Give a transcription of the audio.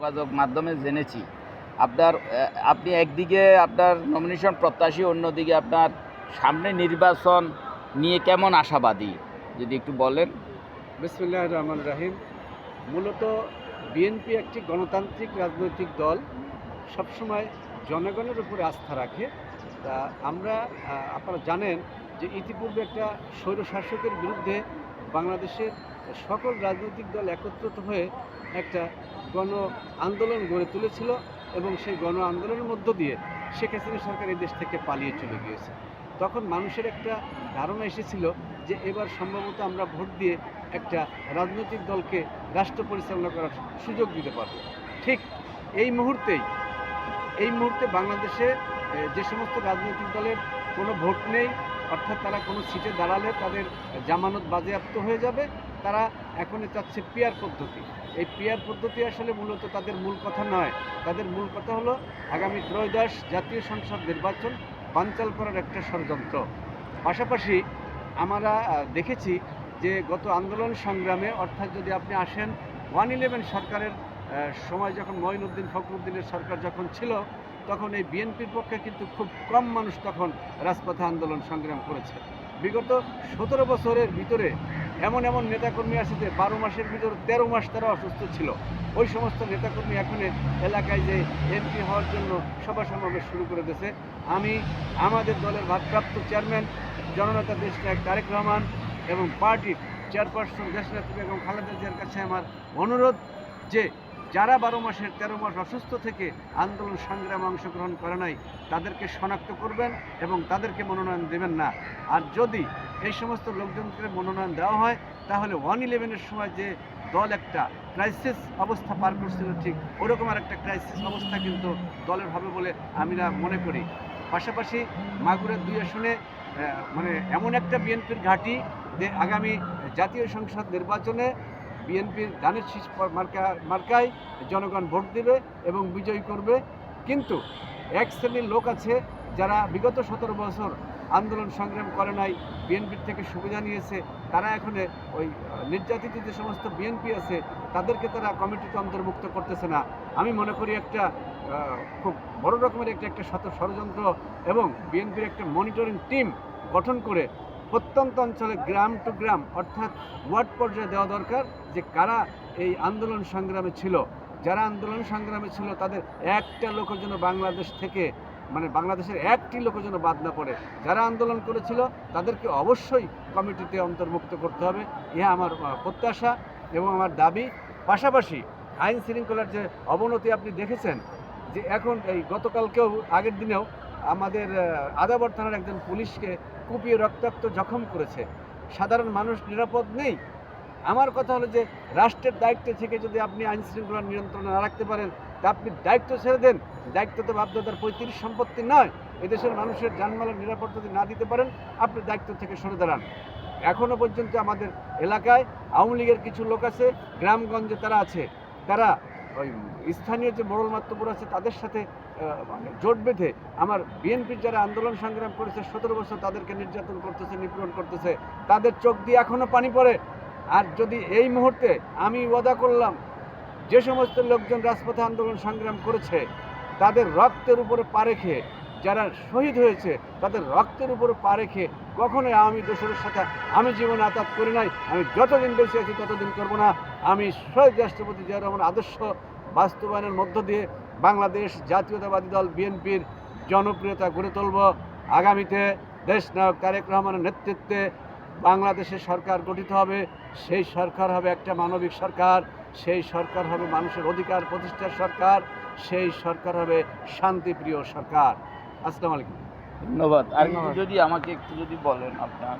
যোগাযোগ মাধ্যমে জেনেছি আপনার আপনি একদিকে আপনার নমিনেশন প্রত্যাশী, অন্যদিকে আপনার সামনে নির্বাচন নিয়ে কেমন আশাবাদী যদি একটু বলেন। বিসমিল্লাহির রহমানির রহিম। মূলত বিএনপি একটি গণতান্ত্রিক রাজনৈতিক দল, সবসময় জনগণের উপরে আস্থা রাখে। তা আমরা আপনারা জানেন যে ইতিপূর্বে একটা স্বৈরশাসকের বিরুদ্ধে বাংলাদেশের সকল রাজনৈতিক দল একত্রিত হয়ে একটা গণ আন্দোলন গড়ে তুলেছিল এবং সেই গণ আন্দোলনের মধ্য দিয়ে শেখ হাসিনা সরকার এই দেশ থেকে পালিয়ে চলে গিয়েছে। তখন মানুষের একটা ধারণা এসেছিল যে এবার সম্ভবত আমরা ভোট দিয়ে একটা রাজনৈতিক দলকে রাষ্ট্র পরিচালনা করার সুযোগ দিতে পারব। ঠিক এই মুহূর্তে বাংলাদেশে যে সমস্ত রাজনৈতিক দলের কোনো ভোট নেই, অর্থাৎ তারা কোনো সিটে দাঁড়ালে তাদের জামানত বাজেয়াপ্ত হয়ে যাবে, তারা এখনই চাচ্ছে পিয়ার পদ্ধতি। এই পিয়ার পদ্ধতি আসলে মূলত তাদের মূল কথা নয়। তাদের মূল কথা হলো আগামী ত্রয়োদশ জাতীয় সংসদ নির্বাচন বানচাল করার একটা ষড়যন্ত্র। পাশাপাশি আমরা দেখেছি যে গত আন্দোলন সংগ্রামে, অর্থাৎ যদি আপনি আসেন 111 সরকারের সময়, যখন মঈনুদ্দিন ফখরুদ্দিনের সরকার যখন ছিল, তখন এই বিএনপির পক্ষে কিন্তু খুব কম মানুষ তখন রাজপথে আন্দোলন সংগ্রাম করেছে। বিগত 17 বছরের ভিতরে এমন এমন নেতাকর্মী আছে যে 12 মাসের ভিতরে 13 মাস তারা অসুস্থ ছিল। ওই সমস্ত নেতাকর্মী এখন এলাকায় যে এমপি হওয়ার জন্য সভা সমাবেশ শুরু করে দিয়েছে। আমি আমাদের দলের ভারপ্রাপ্ত চেয়ারম্যান জননেতা দেশনায়ক তারেক রহমান এবং পার্টির চেয়ারপারসন দেশনেত্রী বেগম খালেদা জিয়ার কাছে আমার অনুরোধ যে যারা 12 মাসের 13 মাস অসুস্থ থেকে আন্দোলন সংগ্রামে অংশগ্রহণ করে নাই, তাদেরকে শনাক্ত করবেন এবং তাদেরকে মনোনয়ন দেবেন না। আর যদি এই সমস্ত লোকজনকে মনোনয়ন দেওয়া হয়, তাহলে 111-এর সময় যে দল একটা ক্রাইসিস অবস্থা পার করছিল, ঠিক ওরকম আর একটা ক্রাইসিস অবস্থা কিন্তু দলের হবে বলে আমরা মনে করি। পাশাপাশি মাগুরার 2 আসনে মানে এমন একটা বিএনপির ঘাঁটি যে আগামী জাতীয় সংসদ নির্বাচনে বিএনপির ধানের শীষ মার্কায় জনগণ ভোট দেবে এবং বিজয়ী করবে। কিন্তু এক শ্রেণীর লোক আছে যারা বিগত 17 বছর আন্দোলন সংগ্রাম করে নাই, বিএনপির থেকে সুবিধা নিয়েছে, তারা এখন ওই নির্যাতিত যে সমস্ত বিএনপি আছে তাদেরকে তারা কমিটিতে অন্তর্ভুক্ত করতেছে না। আমি মনে করি একটা খুব বড় রকমের একটা ষড়যন্ত্র, এবং বিএনপির একটা মনিটরিং টিম গঠন করে প্রত্যন্ত অঞ্চলে গ্রাম টু গ্রাম, অর্থাৎ ওয়ার্ড পর্যায়ে দেওয়া দরকার যে কারা এই আন্দোলন সংগ্রামে ছিল। যারা আন্দোলন সংগ্রামে ছিল তাদের একটা লোকের জন্য বাংলাদেশ থেকে, মানে বাংলাদেশের একটি লোকের জন্য বাদ না পড়ে। যারা আন্দোলন করেছিল তাদেরকে অবশ্যই কমিটিতে অন্তর্ভুক্ত করতে হবে, ইহা আমার প্রত্যাশা এবং আমার দাবি। পাশাপাশি আইন শৃঙ্খলার যে অবনতি আপনি দেখেছেন, যে এখন এই গতকালকেও আগের দিনেও আমাদের আদাবর থানার একজন পুলিশকে কুপিয়ে রক্তাক্ত জখম করেছে। সাধারণ মানুষ নিরাপদ নেই। আমার কথা হলো যে রাষ্ট্রের দায়িত্বে থেকে যদি আপনি আইন শৃঙ্খলা নিয়ন্ত্রণে না রাখতে পারেন, তা আপনি দায়িত্ব ছেড়ে দেন। দায়িত্ব তো বাধ্যতার পৈতৃক সম্পত্তি নয়। এদেশের মানুষের জানমালের নিরাপত্তা যদি না দিতে পারেন, আপনি দায়িত্ব থেকে সরে দাঁড়ান। এখনও পর্যন্ত আমাদের এলাকায় আওয়ামী লীগের কিছু লোক আছে, গ্রামগঞ্জে তারা আছে, তারা ওই স্থানীয় যে মোড়ল মাত্তপুর আছে তাদের সাথে মানে জোট বেঁধে আমার বিএনপির যারা আন্দোলন সংগ্রাম করেছে 17 বছর, তাদেরকে নির্যাতন করতেছে, নিপীড়ন করতেছে। তাদের চোখ দিয়ে এখনও পানি পড়ে। আর যদি এই মুহূর্তে আমি ওয়াদা করলাম, যে সমস্ত লোকজন রাজপথে আন্দোলন সংগ্রাম করেছে তাদের রক্তের উপরে পা রেখে, যারা শহীদ হয়েছে তাদের রক্তের উপরে পা রেখে কখনোই আওয়ামী দোসরের সাথে আমি জীবনে আঘাত করি নাই। আমি যতদিন বেঁচে আছি ততদিন করব না। আমি শহীদ রাষ্ট্রপতি জিয়া রহমানের আদর্শ বাস্তবায়নের মধ্য দিয়ে বাংলাদেশ জাতীয়তাবাদী দল বিএনপির জনপ্রিয়তা গড়ে তুলব। আগামীতে দেশনায়ক তারেক রহমানের নেতৃত্বে বাংলাদেশের সরকার গঠিত হবে। সেই সরকার হবে একটা মানবিক সরকার, সেই সরকার হবে মানুষের অধিকার প্রতিষ্ঠার সরকার, সেই সরকার হবে শান্তিপ্রিয় সরকার। আসসালামু আলাইকুম। ধন্যবাদ। আর যদি আমাকে একটু যদি বলেন আপনার